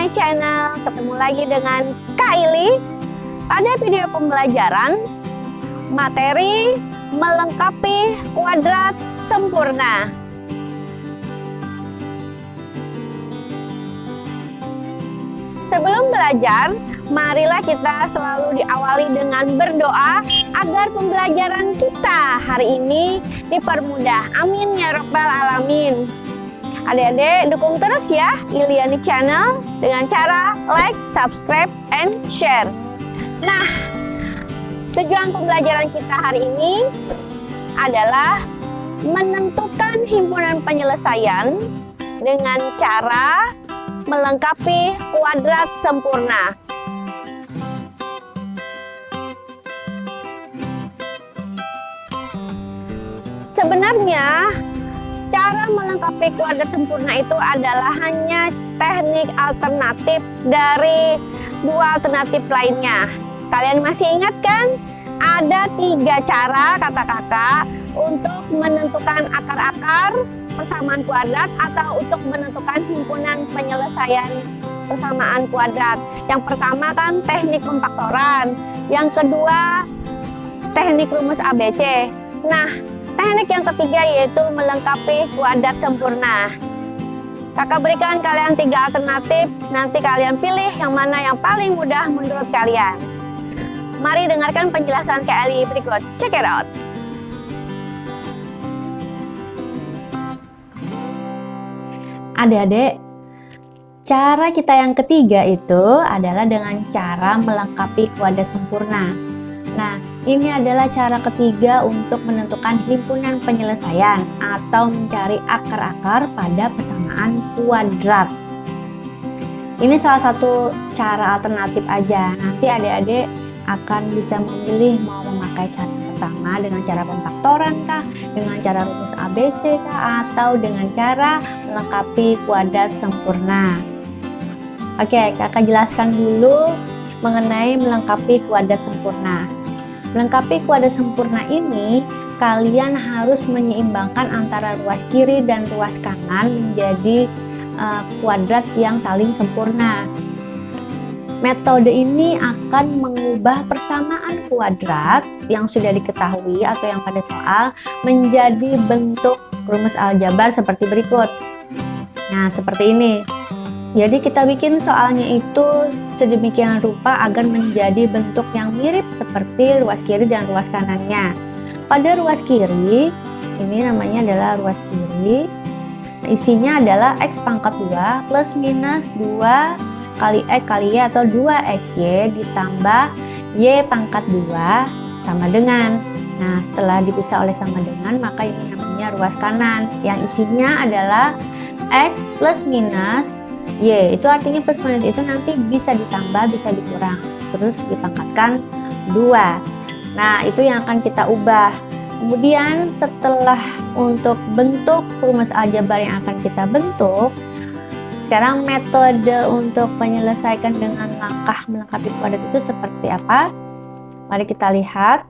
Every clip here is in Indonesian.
my channel. Ketemu lagi dengan Kak Ili. Pada video pembelajaran materi melengkapi kuadrat sempurna. Sebelum belajar, marilah kita selalu diawali dengan berdoa agar pembelajaran kita hari ini dipermudah. Amin ya rabbal alamin. Adik-adik dukung terus ya Iliani Channel dengan cara like, subscribe, and share. Nah, tujuan pembelajaran kita hari ini adalah menentukan himpunan penyelesaian dengan cara melengkapi kuadrat sempurna. Sebenarnya, cara melengkapi kuadrat sempurna itu adalah hanya teknik alternatif dari dua alternatif lainnya. Kalian masih ingat kan? Ada 3 cara kata kakak untuk menentukan akar-akar persamaan kuadrat atau untuk menentukan himpunan penyelesaian persamaan kuadrat. Yang pertama kan teknik pemfaktoran, yang kedua teknik rumus ABC. Nah, teknik yang ketiga yaitu melengkapi kuadrat sempurna. Kakak berikan kalian 3 alternatif, nanti kalian pilih yang mana yang paling mudah menurut kalian. Mari dengarkan penjelasan Kak Eli berikut. Check it out. Adik-adik, cara kita yang ketiga itu adalah dengan cara melengkapi kuadrat sempurna. Nah, ini adalah cara ketiga untuk menentukan himpunan penyelesaian atau mencari akar-akar pada persamaan kuadrat. Ini salah satu cara alternatif aja. Nanti adik-adik akan bisa memilih mau memakai cara pertama dengan cara pemfaktoran kah, dengan cara rumus ABC kah, atau dengan cara melengkapi kuadrat sempurna. Oke, kakak jelaskan dulu mengenai melengkapi kuadrat sempurna. Melengkapi kuadrat sempurna ini, kalian harus menyeimbangkan antara ruas kiri dan ruas kanan menjadi kuadrat yang saling sempurna. Metode ini akan mengubah persamaan kuadrat yang sudah diketahui atau yang pada soal menjadi bentuk rumus aljabar seperti berikut. Nah, seperti ini. Jadi kita bikin soalnya itu sedemikian rupa agar menjadi bentuk yang mirip seperti ruas kiri dan ruas kanannya. Pada ruas kiri, ini namanya adalah ruas kiri. Isinya adalah X pangkat 2 plus minus 2 kali X kali Y atau 2XY ditambah Y pangkat 2 sama dengan. Nah, setelah dipisah oleh sama dengan, maka ini namanya ruas kanan. Yang isinya adalah X plus minus Y. Itu artinya plus minus itu nanti bisa ditambah, bisa dikurang. Terus dipangkatkan 2. Nah, itu yang akan kita ubah. Kemudian setelah untuk bentuk rumus aljabar yang akan kita bentuk, sekarang metode untuk menyelesaikan dengan langkah melengkapi kuadrat itu seperti apa? Mari kita lihat.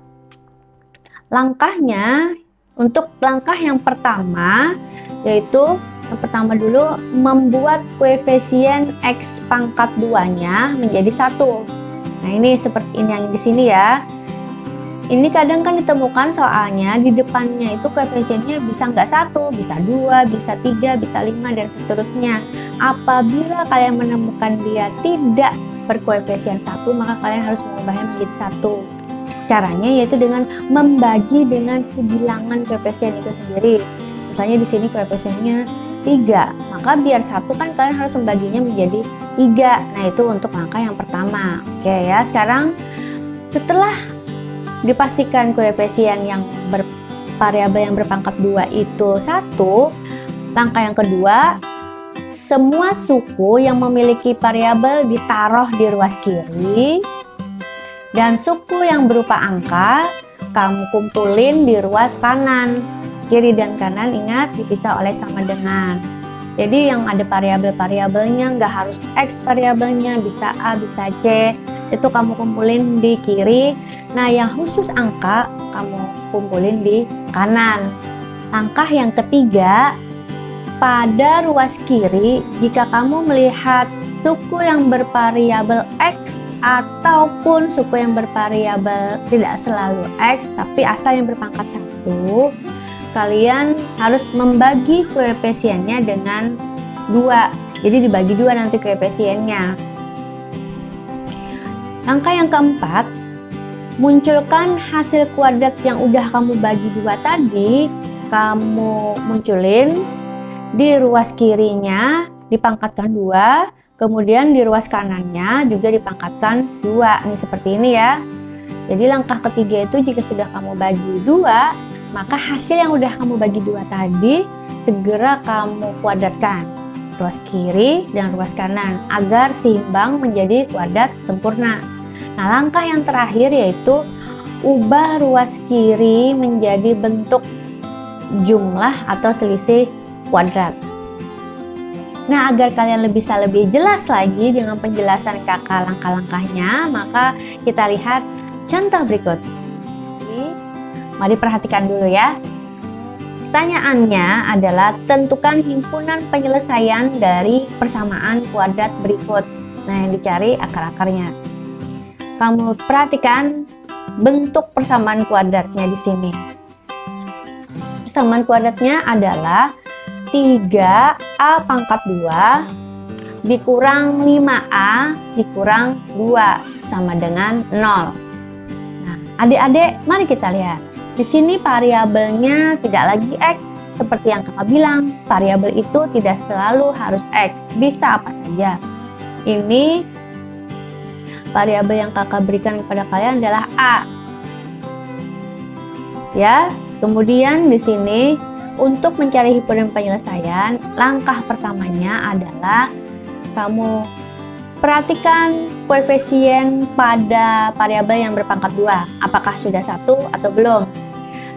Langkahnya, untuk langkah yang pertama, yaitu yang pertama dulu membuat koefisien X pangkat 2-nya menjadi 1. Nah, ini seperti ini yang di sini ya. Ini kadang kan ditemukan soalnya di depannya itu koefisiennya bisa nggak 1, bisa 2, bisa 3, bisa 5, dan seterusnya. Apabila kalian menemukan dia tidak berkoefisien 1, maka kalian harus mengubahnya menjadi 1. Caranya yaitu dengan membagi dengan sebilangan koefisien itu sendiri. Misalnya di sini koefisiennya 3, maka biar 1 kan kalian harus membaginya menjadi 3. Nah, itu untuk langkah yang pertama. Oke ya, sekarang setelah dipastikan koefisien yang variabel yang berpangkat 2 itu 1, langkah yang kedua, semua suku yang memiliki variabel ditaruh di ruas kiri dan suku yang berupa angka kamu kumpulin di ruas kanan. Kiri dan kanan ingat dipisah oleh sama dengan. Jadi yang ada variabel-variabelnya nggak harus X variabelnya, bisa A, bisa C. Itu kamu kumpulin di kiri. Nah, yang khusus angka kamu kumpulin di kanan. Langkah yang ketiga, pada ruas kiri, jika kamu melihat suku yang bervariabel X ataupun suku yang bervariabel tidak selalu X tapi asal yang berpangkat 1, kalian harus membagi koefisiennya dengan 2. Jadi dibagi 2 nanti koefisiennya. Langkah yang keempat, munculkan hasil kuadrat yang udah kamu bagi 2 tadi, kamu munculin di ruas kirinya dipangkatkan 2, kemudian di ruas kanannya juga dipangkatkan 2. Ini seperti ini ya. Jadi langkah ketiga itu jika sudah kamu bagi 2, maka hasil yang udah kamu bagi 2 tadi segera kamu kuadratkan ruas kiri dan ruas kanan agar seimbang menjadi kuadrat sempurna. Nah, langkah yang terakhir yaitu ubah ruas kiri menjadi bentuk jumlah atau selisih kuadrat. Nah, agar kalian bisa lebih jelas lagi dengan penjelasan kakak langkah-langkahnya, maka kita lihat contoh berikut. Mari perhatikan dulu ya. Pertanyaannya adalah tentukan himpunan penyelesaian dari persamaan kuadrat berikut. Nah, yang dicari akar-akarnya. Kamu perhatikan bentuk persamaan kuadratnya di sini. Persamaan kuadratnya adalah 3A pangkat 2 dikurang 5A dikurang 2 sama dengan 0. Nah, adik-adik, mari kita lihat. Di sini variabelnya tidak lagi X. Seperti yang kakak bilang, variabel itu tidak selalu harus X. Bisa apa saja. Ini variabel yang kakak berikan kepada kalian adalah A. Ya, kemudian di sini untuk mencari himpunan penyelesaian, langkah pertamanya adalah kamu perhatikan koefisien pada variabel yang berpangkat 2. Apakah sudah 1 atau belum?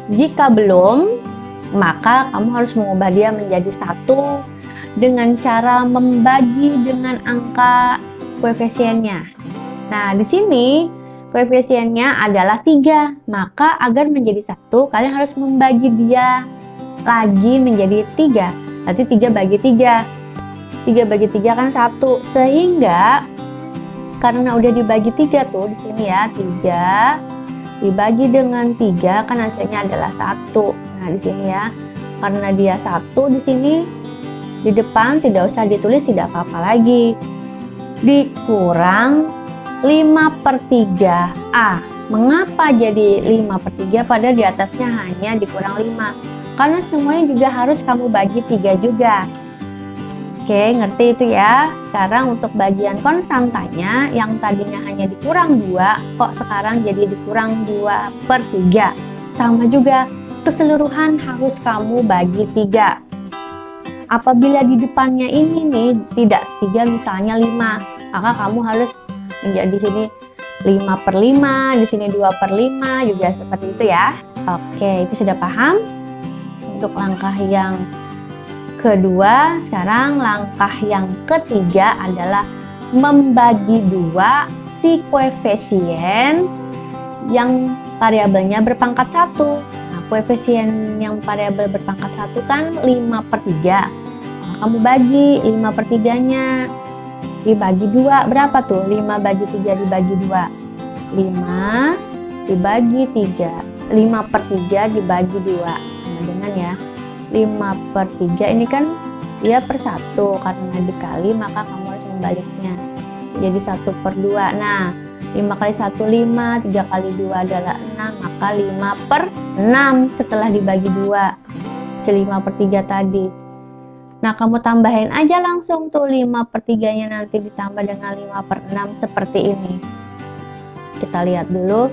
Jika belum, maka kamu harus mengubah dia menjadi 1 dengan cara membagi dengan angka koefisiennya. Nah, di sini koefisiennya adalah 3. Maka agar menjadi 1, kalian harus membagi dia lagi menjadi 3. Nanti 3 bagi 3. 3 bagi 3 kan 1. Sehingga karena udah dibagi 3 tuh di sini ya, 3 dibagi dengan 3 kan hasilnya adalah 1. Nah, di sini ya. Karena dia 1 di sini di depan tidak usah ditulis, tidak apa-apa lagi. Dikurang 5/3A. Mengapa jadi 5/3 padahal di atasnya hanya dikurang 5? Karena semuanya juga harus kamu bagi 3 juga. Oke, ngerti itu ya. Sekarang untuk bagian konstantanya yang tadinya hanya dikurang 2, kok sekarang jadi dikurang 2/3. Sama juga, keseluruhan harus kamu bagi 3. Apabila di depannya ini nih tidak 3 misalnya 5, maka kamu harus menjadi sini 5/5, di sini 2/5 juga seperti itu ya. Oke, itu sudah paham? Untuk langkah yang kedua, sekarang langkah yang ketiga adalah membagi 2 si koefisien yang variabelnya berpangkat 1. Nah, koefisien yang variabel berpangkat 1 kan 5/3. Nah, kamu bagi 5/3-nya dibagi 2, berapa tuh? 5 bagi 3 dibagi 2. 5 dibagi 3. 5/3 dibagi 2. Nah, dengan ya 5/3 ini kan dia per 1, karena dikali maka kamu harus membaliknya jadi 1/2. Nah, 5 kali 1 5, 3 kali 2 adalah 6, maka 5/6 setelah dibagi 2 si 5/3 tadi. Nah, kamu tambahin aja langsung tuh 5/3 nya nanti ditambah dengan 5/6 seperti ini. Kita lihat dulu.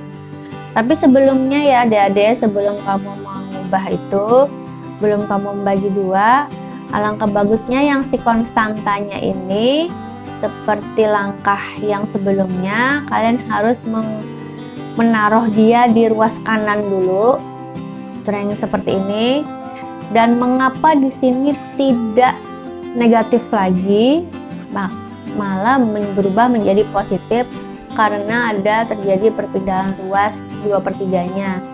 Tapi sebelumnya ya adik-adik, sebelum kamu mengubah itu, belum kamu membagi 2, alangkah bagusnya yang si konstantanya ini seperti langkah yang sebelumnya, kalian harus menaruh dia di ruas kanan dulu, yang seperti ini. Dan mengapa di sini tidak negatif lagi, malah berubah menjadi positif karena ada terjadi perpindahan ruas 2/3-nya.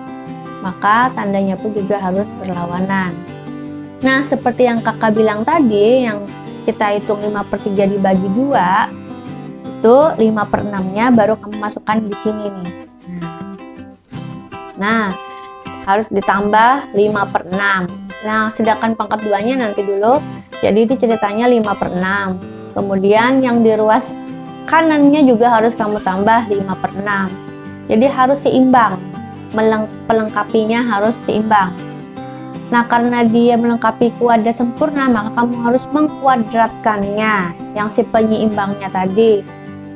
Maka tandanya pun juga harus berlawanan. Nah, seperti yang kakak bilang tadi, yang kita hitung 5/3 dibagi 2, itu 5/6-nya baru kamu masukkan di sini nih. Nah, harus ditambah 5/6. Nah, sedangkan pangkat 2-nya nanti dulu. Jadi ini ceritanya 5/6. Kemudian yang di ruas kanannya juga harus kamu tambah 5/6. Jadi harus seimbang. Pelengkapinya harus seimbang. Nah, karena dia melengkapi kuadrat sempurna, maka kamu harus mengkuadratkannya. Yang si penyeimbangnya tadi,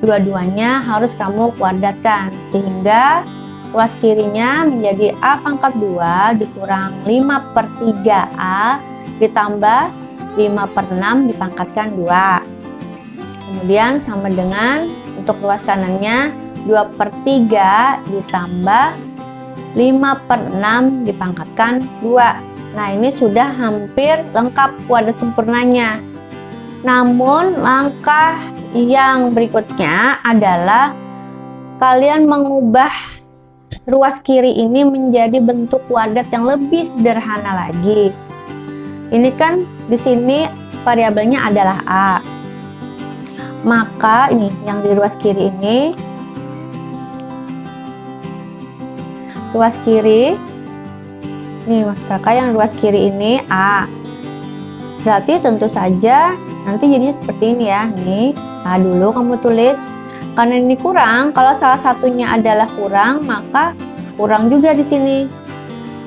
dua-duanya harus kamu kuadratkan. Sehingga ruas kirinya menjadi A pangkat 2 dikurang 5/3A ditambah 5/6 dipangkatkan 2. Kemudian sama dengan untuk ruas kanannya 2/3 ditambah 5/6 dipangkatkan 2. Nah, ini sudah hampir lengkap kuadrat sempurnanya. Namun langkah yang berikutnya adalah kalian mengubah ruas kiri ini menjadi bentuk kuadrat yang lebih sederhana lagi. Ini kan di sini variabelnya adalah A. Maka ini yang di ruas kiri ini, ruas kiri ini Mas Kakak, yang ruas kiri ini A. Berarti tentu saja nanti jadinya seperti ini ya. Nih, A dulu kamu tulis. Karena ini kurang, kalau salah satunya adalah kurang, maka kurang juga di sini.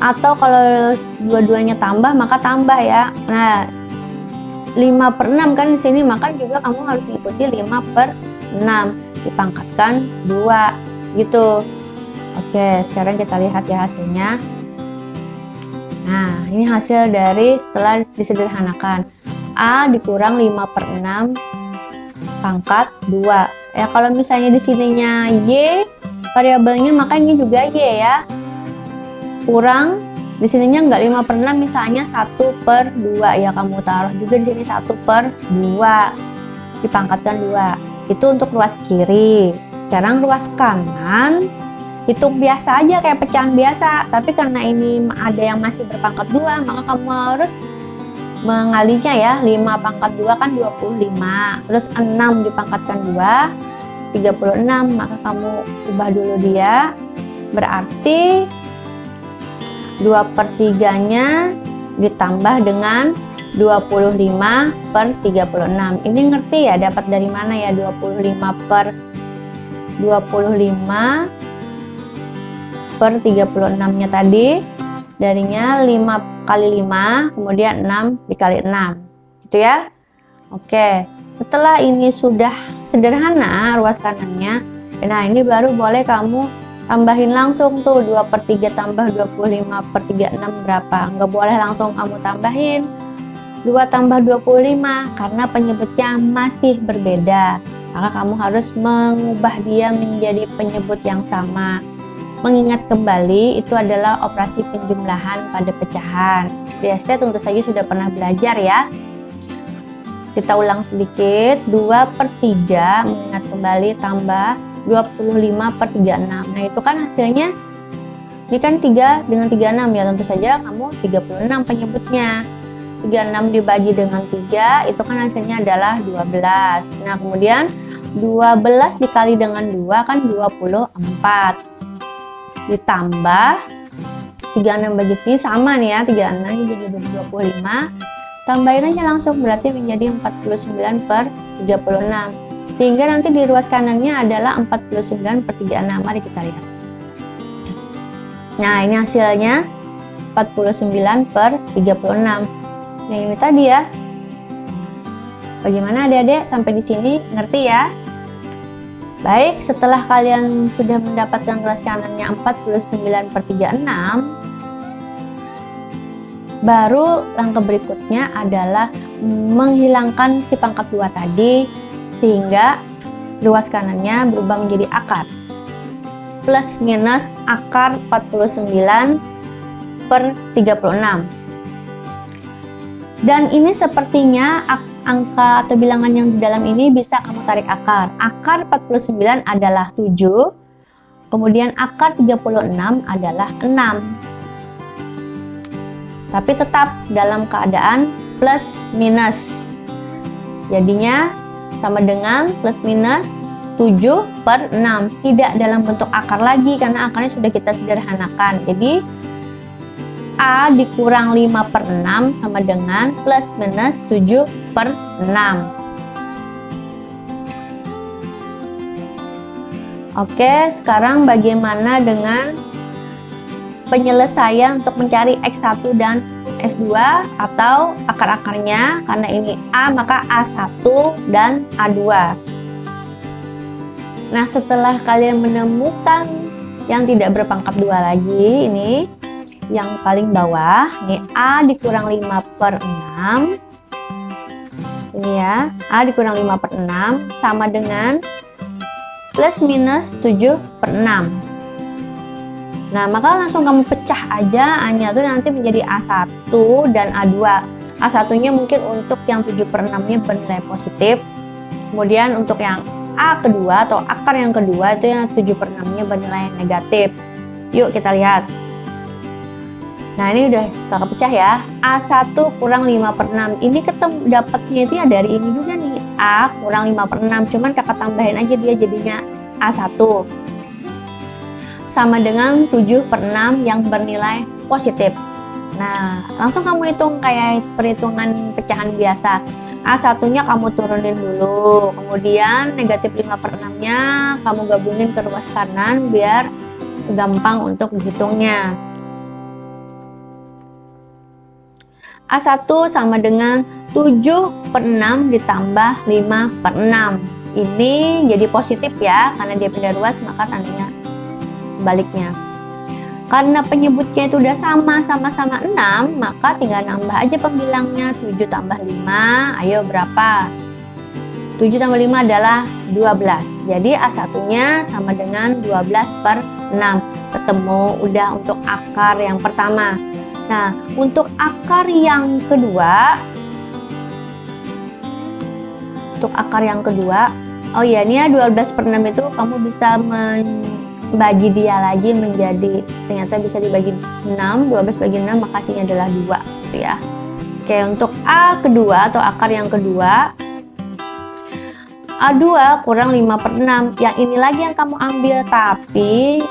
Atau kalau dua-duanya tambah, maka tambah ya. Nah, 5/6 kan di sini, maka juga kamu harus mengikuti 5/6 dipangkatkan 2 gitu. Oke, sekarang kita lihat ya hasilnya. Nah, ini hasil dari setelah disederhanakan. A dikurang 5/6 pangkat 2. Ya, kalau misalnya di sininya Y variabelnya, maka ini juga Y ya. Kurang di sininya enggak 5/6, misalnya 1/2 ya, kamu taruh juga di sini 1/2 dipangkatkan 2. Itu untuk ruas kiri. Sekarang ruas kanan hitung biasa aja kayak pecahan biasa, tapi karena ini ada yang masih berpangkat 2, maka kamu harus mengalinya ya. 5/2 kan 25, terus 6 dipangkatkan 2 36, maka kamu ubah dulu dia. Berarti 2/3-nya ditambah dengan 25/36. Ini ngerti ya, dapat dari mana ya 25/36-nya tadi? Darinya 5 kali 5, kemudian 6 dikali 6 gitu ya. Oke, setelah ini sudah sederhana ruas kanannya, nah ini baru boleh kamu tambahin langsung tuh 2/3 tambah 25/36 berapa. Nggak boleh langsung kamu tambahin 2 tambah 25 karena penyebutnya masih berbeda. Maka kamu harus mengubah dia menjadi penyebut yang sama. Mengingat kembali, itu adalah operasi penjumlahan pada pecahan. Di SD tentu saja sudah pernah belajar ya. Kita ulang sedikit. 2/3 mengingat kembali tambah 25/36. Nah, itu kan hasilnya, ini kan 3 dengan 36 ya, tentu saja kamu 36 penyebutnya. 36 dibagi dengan 3, itu kan hasilnya adalah 12. Nah, kemudian 12 dikali dengan 2 kan 24. Ditambah 36 bagi 3 sama nih ya, 36 jadi 25. Tambahin aja langsung, berarti menjadi 49/36. Sehingga nanti di ruas kanannya adalah 49/36. Mari kita lihat. Nah, ini hasilnya 49/36. Nah, ini tadi ya. Bagaimana adik-adik, sampai di sini ngerti ya? Baik, setelah kalian sudah mendapatkan ruas kanannya 49/36, baru langkah berikutnya adalah menghilangkan si pangkat 2 tadi, sehingga ruas kanannya berubah menjadi akar. Plus minus akar 49/36. Dan ini sepertinya angka atau bilangan yang di dalam ini bisa kamu tarik akar. Akar 49 adalah 7, kemudian akar 36 adalah 6. Tapi tetap dalam keadaan plus minus. Jadinya sama dengan plus minus 7/6. Tidak dalam bentuk akar lagi karena akarnya sudah kita sederhanakan. Jadi A dikurang 5/6 sama dengan plus minus 7/6. Oke, sekarang bagaimana dengan penyelesaian untuk mencari X1 dan X2 atau akar-akarnya? Karena ini A, maka A1 dan A2. Nah, setelah kalian menemukan yang tidak berpangkat 2 lagi, ini yang paling bawah, ini A dikurang 5/6. Ini ya, A dikurang 5/6 sama dengan plus minus 7/6. Nah, maka langsung kamu pecah aja A-nya tuh nanti menjadi A1 dan A2. A1-nya mungkin untuk yang 7/6-nya bernilai positif. Kemudian untuk yang A kedua atau akar yang kedua itu yang 7/6-nya bernilai negatif. Yuk kita lihat. Nah, ini udah kakak pecah ya. A1 kurang 5/6. Ini ketemu dapatnya itu ya dari ini juga nih. A kurang 5/6. Cuman kakak tambahin aja dia jadinya A1. Sama dengan 7/6 yang bernilai positif. Nah, langsung kamu hitung kayak perhitungan pecahan biasa. A1-nya kamu turunin dulu. Kemudian negatif 5/6-nya kamu gabungin ke ruas kanan biar gampang untuk dihitungnya. A1 sama dengan 7/6 ditambah 5/6. Ini jadi positif ya, karena dia pindah ruas maka tandanya sebaliknya. Karena penyebutnya itu udah sama-sama 6, maka tinggal nambah aja pembilangnya. 7 tambah 5, ayo berapa? 7 tambah 5 adalah 12. Jadi A1-nya sama dengan 12/6. Ketemu udah untuk akar yang pertama. Nah, untuk akar yang kedua, oh iya, ini ya 12/6 itu kamu bisa membagi dia lagi menjadi, ternyata bisa dibagi 6, 12 bagi 6 maka hasilnya adalah 2 gitu ya. Oke, untuk A kedua atau akar yang kedua, A2 kurang 5/6. Yang ini lagi yang kamu ambil, tapi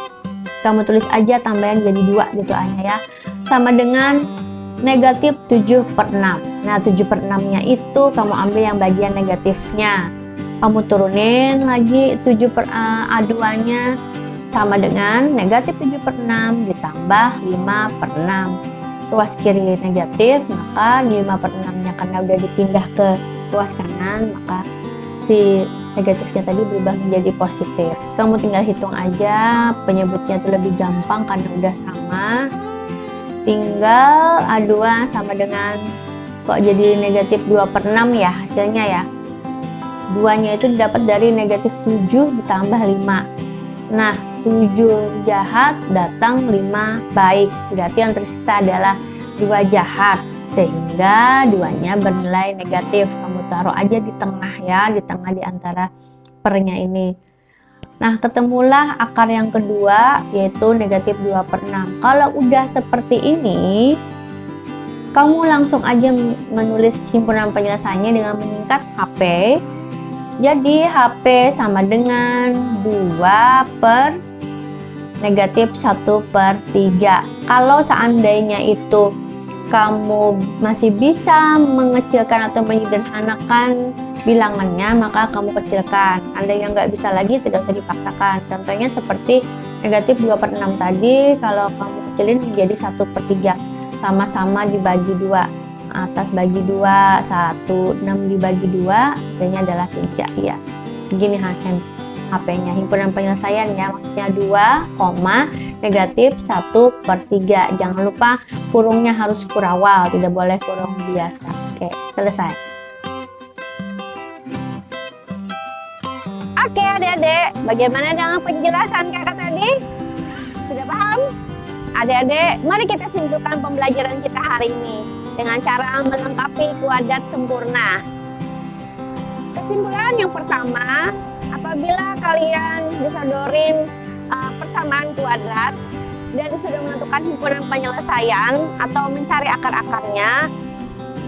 kamu tulis aja tambahan jadi 2 gitu A-nya ya. Sama dengan negatif 7/6. Nah, 7/6-nya itu kamu ambil yang bagian negatifnya. Kamu turunin lagi A2-nya sama dengan negatif 7/6 ditambah 5/6. Ruas kiri negatif, maka 5/6-nya karena udah dipindah ke ruas kanan, maka si negatifnya tadi berubah menjadi positif. Kamu tinggal hitung aja, penyebutnya itu lebih gampang karena udah sama. Tinggal A2 sama dengan, kok jadi negatif 2/6 ya hasilnya ya. 2-nya itu didapat dari negatif 7 ditambah 5. Nah, 7 jahat datang 5 baik. Berarti yang tersisa adalah 2 jahat. Sehingga 2-nya bernilai negatif. Kamu taruh aja di tengah ya, di tengah di antara pernya ini. Nah, ketemulah akar yang kedua, yaitu negatif 2/6. Kalau udah seperti ini, kamu langsung aja menulis himpunan penyelesaiannya dengan menyingkat HP. Jadi, HP sama dengan 2 per negatif 1/3. Kalau seandainya itu kamu masih bisa mengecilkan atau menyederhanakan bilangannya, maka kamu kecilkan. Anda yang nggak bisa lagi tidak usah dipaksakan. Contohnya seperti negatif 2/6 tadi, kalau kamu kecilin menjadi 1/3, sama-sama dibagi 2. Atas bagi 2, 1, 6 dibagi 2, hasilnya adalah 3 ya. Begini HP-nya, himpunan penyelesaian ya, maksudnya 2, negatif 1/3. Jangan lupa kurungnya harus kurawal, tidak boleh kurung biasa. Oke, selesai. Oke adik-adik, bagaimana dengan penjelasan kakak tadi? Sudah paham? Adik-adik, mari kita simpulkan pembelajaran kita hari ini dengan cara melengkapi kuadrat sempurna. Kesimpulan yang pertama, apabila kalian disodorin persamaan kuadrat dan sudah menentukan himpunan penyelesaian atau mencari akar-akarnya,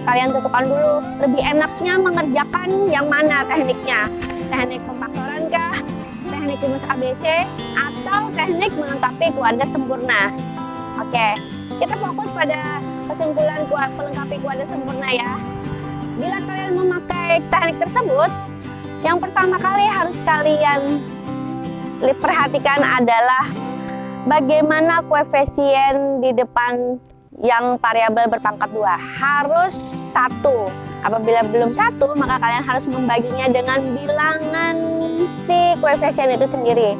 kalian tentukan dulu lebih enaknya mengerjakan yang mana tekniknya. Teknik pemfaktoran kah? Teknik rumus ABC? Atau teknik melengkapi kuadrat sempurna? Oke, kita fokus pada kesimpulan melengkapi kuadrat sempurna ya. Bila kalian memakai teknik tersebut, yang pertama kali harus kalian perhatikan adalah bagaimana koefisien di depan yang variabel berpangkat 2 harus 1. Apabila belum 1, maka kalian harus membaginya dengan bilangan si koefisien itu sendiri.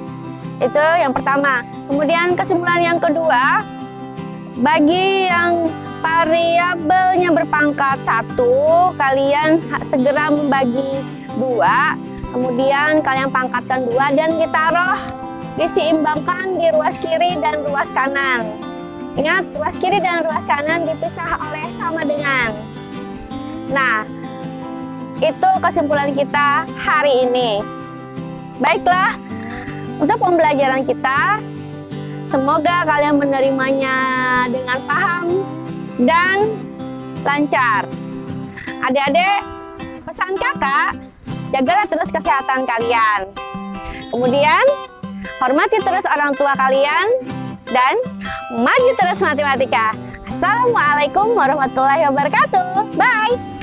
Itu yang pertama. Kemudian kesimpulan yang kedua, bagi yang variabelnya berpangkat 1, kalian segera membagi 2. Kemudian kalian pangkatkan 2 dan ditaruh diseimbangkan di ruas kiri dan ruas kanan. Ingat, ruas kiri dan ruas kanan dipisah oleh sama dengan. Nah, itu kesimpulan kita hari ini. Baiklah, untuk pembelajaran kita, semoga kalian menerimanya dengan paham dan lancar. Adik-adik, pesan kakak, jagalah terus kesehatan kalian. Kemudian, hormati terus orang tua kalian dan maju terus matematika. Assalamualaikum warahmatullahi wabarakatuh. Bye.